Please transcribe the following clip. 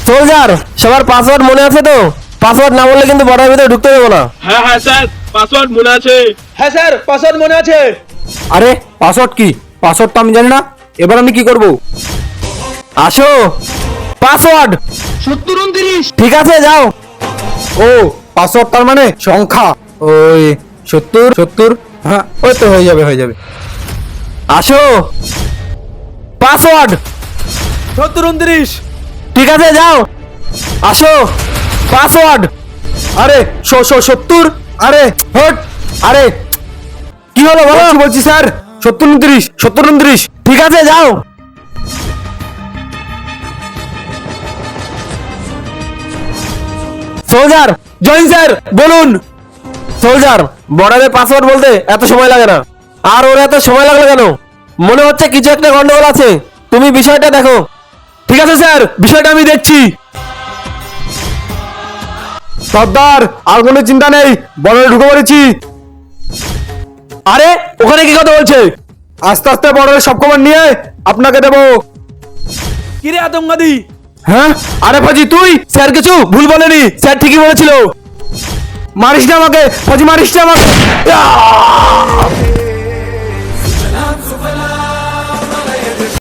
Soldier, সবার password মনে আছে তো? পাসওয়ার্ড না বললে কিন্তু বর্ডার ভিতরে ঢুকতে দেবো না। হ্যাঁ হ্যাঁ স্যার, পাসওয়ার্ড মনে আছে। হ্যাঁ স্যার, পাসওয়ার্ড মনে আছে। আরে পাসওয়ার্ড কি? পাসওয়ার্ড তো আমি জানি না, এবার আমি কি করব? আসো, পাসওয়ার্ড। 70-29। ঠিক আছে, যাও। ও পাসওয়ার্ড তার মানে সংখ্যা, ওই 70 হ্যাঁ ওই তো হয়ে যাবে হয়ে যাবে। আসো, পাসওয়ার্ড। 70-29। ঠিক আছে, যাও। আসো, পাসওয়ার্ড। আরে 70, আরে হট, আরে কি হলো বলো? বলছি স্যার 70 29। ঠিক আছে, যাও। সোলজার, জয়েন স্যার, বলুন। সোলজার, বর্ডারে পাসওয়ার্ড বলতে এত সময় লাগে না। আর ওর এত সময় লাগলো কেন? মনে হচ্ছে কিছু একটা গন্ডগোল আছে। তুমি বিষয়টা দেখো। ঠিক আছে স্যার, বিষয়টা আমি দেখছি। সর্দার, আর কোনো চিন্তা নেই, বর্ডারে ঢুকে পড়েছি। আরে ওখানে কি কথা বলছে? আস্তে আস্তে বর্ডারের সব খবর নিয়ে আপনাকে দেবো। কিরে আতঙ্কবাদী? হ্যাঁ, আরে ফাজি তুই? স্যার কিছু ভুল বলেনি, স্যার ঠিকই বলেছিল। মারিস না আমাকে ফাজি, মারিস না আমাকে।